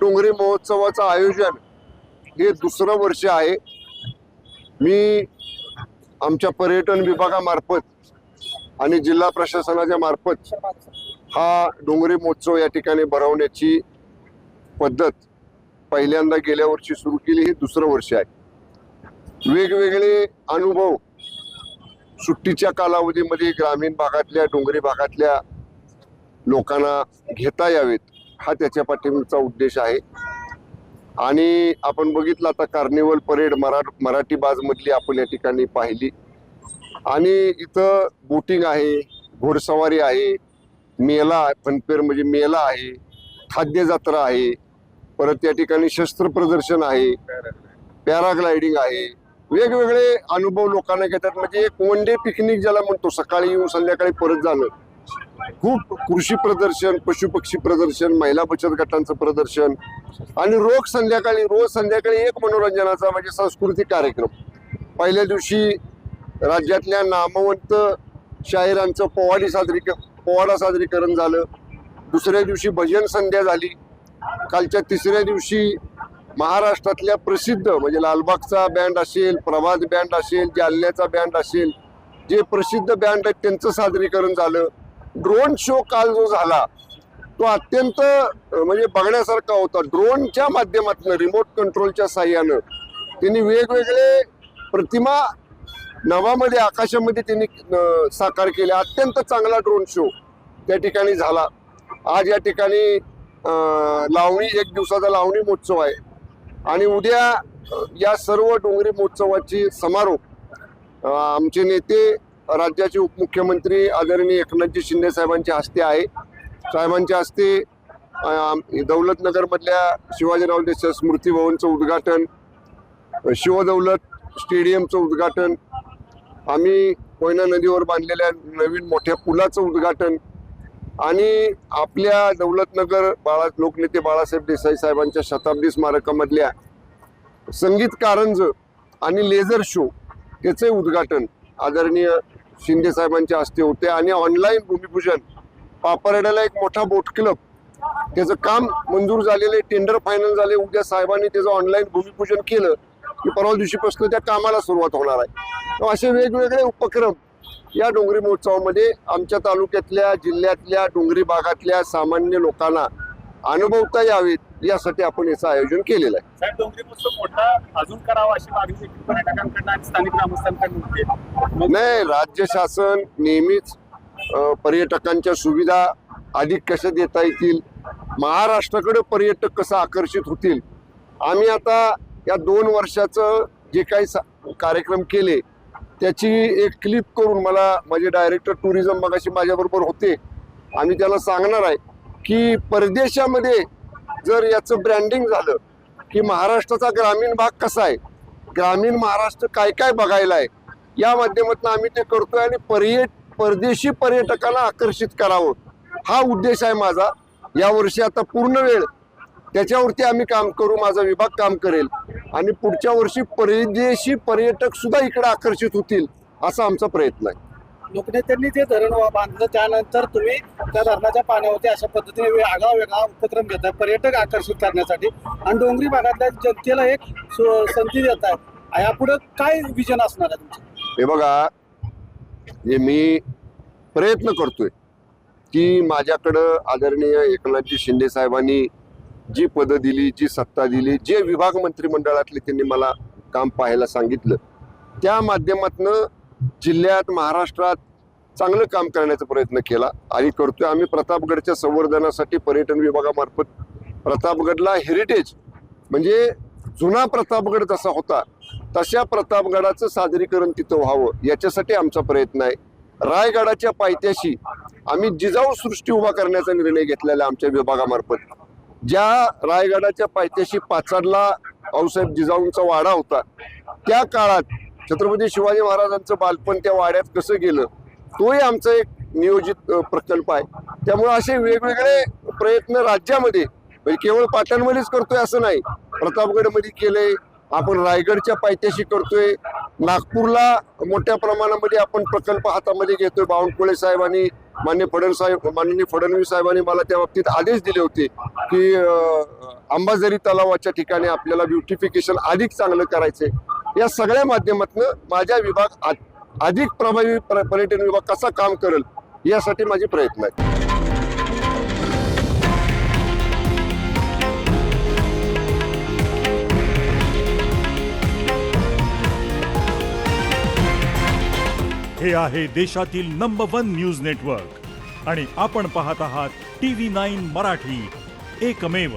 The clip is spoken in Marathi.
डोंगरी महोत्सवाचं आयोजन हे दुसरं वर्ष आहे। मी आमच्या पर्यटन विभागामार्फत आणि जिल्हा प्रशासनाच्या मार्फत हा डोंगरी महोत्सव या ठिकाणी भरवण्याची पद्धत पहिल्यांदा गेल्या वर्षी सुरू केली। हे दुसरं वर्ष आहे। वेगवेगळे अनुभव सुट्टीच्या कालावधीमध्ये ग्रामीण भागातल्या डोंगरी भागातल्या लोकांना घेता यावेत हा त्याच्या पाठीमागचा उद्देश आहे। आणि आपण बघितलं आता कार्निवल परेड मराठी बाज मधली आपण या ठिकाणी पाहिली आणि इथं बोटिंग आहे, घोडसवारी आहे, मेला फनफेर म्हणजे मेला आहे, खाद्य जत्रा आहे, परत या ठिकाणी शस्त्र प्रदर्शन आहे, पॅराग्लायडिंग आहे। वेगवेगळे अनुभव लोकांना घेतात। म्हणजे एक वन डे पिकनिक ज्याला म्हणतो, सकाळी येऊन संध्याकाळी परत जाणं। खूप कृषी प्रदर्शन, पशु पक्षी प्रदर्शन, महिला बचत गटांचं प्रदर्शन आणि रोज संध्याकाळी एक मनोरंजनाचा म्हणजे सांस्कृतिक कार्यक्रम। पहिल्या दिवशी राज्यातल्या नामवंत शाहिरांचं पोवाडा सादरीकरण झालं। दुसऱ्या दिवशी भजन संध्या झाली। कालच्या तिसऱ्या दिवशी महाराष्ट्रातल्या प्रसिद्ध म्हणजे लालबागचा बँड असेल, प्रभात बँड असेल, जालन्याचा बँड असेल, जे प्रसिद्ध बँड आहेत त्यांचं सादरीकरण झालं। ड्रोन शो काल जो झाला तो अत्यंत म्हणजे बघण्यासारखा होता। ड्रोनच्या माध्यमातून रिमोट कंट्रोलच्या साह्यानं त्यांनी वेगवेगळे प्रतिमा नभामध्ये आकाशामध्ये त्यांनी साकार केल्या। अत्यंत चांगला ड्रोन शो त्या ठिकाणी झाला। आज या ठिकाणी लावणी, एक दिवसाचा लावणी महोत्सव आहे आणि उद्या या सर्व डोंगरी महोत्सवाची समारोप आमचे नेते राज्याचे उपमुख्यमंत्री आदरणीय एकनाथजी शिंदे साहेबांच्या हस्ते आहे। साहेबांच्या हस्ते दौलतनगर मधल्या शिवाजीराव देसाई स्मृती भवनचं उद्घाटन, शिवदौलत स्टेडियमचं उद्घाटन, आम्ही कोयना नदीवर बांधलेल्या नवीन मोठ्या पुलाचं उद्घाटन आणि आपल्या दौलतनगर लोकनेते बाळासाहेब देसाई साहेबांच्या शताब्दी स्मारकामधल्या संगीत कारंज आणि लेझर शो याचे उद्घाटन आदरणीय शिंदे साहेबांच्या हस्ते होते। आणि ऑनलाईन भूमिपूजन, पापरड्याला एक मोठा बोट क्लब त्याचं काम मंजूर झालेलं, टेंडर फायनल झाले। उद्या साहेबांनी त्याचं ऑनलाईन भूमिपूजन केलं की परवा दिवशीपासून त्या कामाला सुरुवात होणार आहे। असे वेगवेगळे उपक्रम या डोंगरी महोत्सवामध्ये आमच्या तालुक्यातल्या, जिल्ह्यातल्या, डोंगरी भागातल्या सामान्य लोकांना अनुभवता यावेत यासाठी आपण याचं आयोजन केलेलं आहे। साहेब, डोंगरी महोत्सव मोठा अजून करावा अशी मागणी पर्यटकांकडून आणि स्थानिक ग्रामस्थांकडून होते। नाही, राज्य शासन नेहमीच पर्यटकांच्या सुविधा अधिक कशा देता येतील, महाराष्ट्राकडे पर्यटक कसं आकर्षित होतील, आम्ही आता या 2 वर्षाचं जे काही कार्यक्रम केले त्याची एक क्लिप करून मला माझे डायरेक्टर टुरिझम मगाशी माझ्याबरोबर होते, आम्ही त्याला सांगणार आहे की परदेशामध्ये जर याचं ब्रँडिंग झालं की महाराष्ट्राचा ग्रामीण भाग कसा आहे, ग्रामीण महाराष्ट्र काय काय बघायला आहे, या माध्यमातून आम्ही ते करतोय आणि परदेशी पर्यटकांना आकर्षित करावं हा उद्देश आहे माझा। यावर्षी आता पूर्ण वेळ त्याच्यावरती आम्ही काम करू, माझा विभाग काम करेल आणि पुढच्या वर्षी परदेशी पर्यटक सुद्धा इकडे आकर्षित होतील असा आमचा प्रयत्न आहे। लोकनेत्यांनी जे धरण बांधलं त्यानंतर तुम्ही त्या धरणाच्या पाण्यावरती अशा पद्धतीने आगळा उपक्रम घेताय पर्यटक आकर्षित करण्यासाठी आणि डोंगरी भागातल्या जनतेला एक संधी देत आहे। यापुढे काय विजन असणार आहे तुमचं? हे बघा, मी प्रयत्न करतोय की माझ्याकडं आदरणीय एकनाथजी शिंदे साहेबांनी जी पदं दिली, जी सत्ता दिली, जे विभाग मंत्रिमंडळातले त्यांनी मला काम पाहायला सांगितलं, त्या माध्यमातून जिल्ह्यात, महाराष्ट्रात चांगलं काम करण्याचा प्रयत्न केला आणि करतोय। आम्ही प्रतापगडच्या संवर्धनासाठी पर्यटन विभागामार्फत प्रतापगडला हेरिटेज म्हणजे जुना प्रतापगड जसा होता तशा प्रतापगडाचं सादरीकरण तिथं व्हावं याच्यासाठी आमचा प्रयत्न आहे। रायगडाच्या पायथ्याशी आम्ही जिजाऊ सृष्टी उभा करण्याचा निर्णय घेतलेला आमच्या विभागामार्फत। ज्या रायगडाच्या पायथ्याशी पाचाडला आऊसाहेब जिजाऊंचा वाडा होता, त्या काळात छत्रपती शिवाजी महाराजांचं बालपण त्या वाड्यात कसं गेलं तोही आमचा एक नियोजित प्रकल्प आहे। त्यामुळे असे वेगवेगळे प्रयत्न राज्यामध्ये म्हणजे केवळ पाटणमध्येच करतोय असं नाही, प्रतापगडमध्ये केलंय, आपण रायगडच्या पायथ्याशी करतोय, नागपूरला मोठ्या प्रमाणामध्ये आपण प्रकल्प हातामध्ये घेतोय. बावनकुळे साहेबांनी माननीय फडणवीस साहेबांनी मला त्या बाबतीत आदेश दिले होते की अंबाझरी तलावाच्या ठिकाणी आपल्याला ब्युटिफिकेशन अधिक चांगलं करायचंय. या सगळ्या माध्यमातून माझा विभाग अधिक प्रभावी पर्यटन विभाग कसा काम करेल यासाठी माझे प्रयत्न आहेत. हे आहे देशातील नंबर 1 न्यूज नेटवर्क आणि आपण पाहत आहात TV9 मराठी, एकमेव.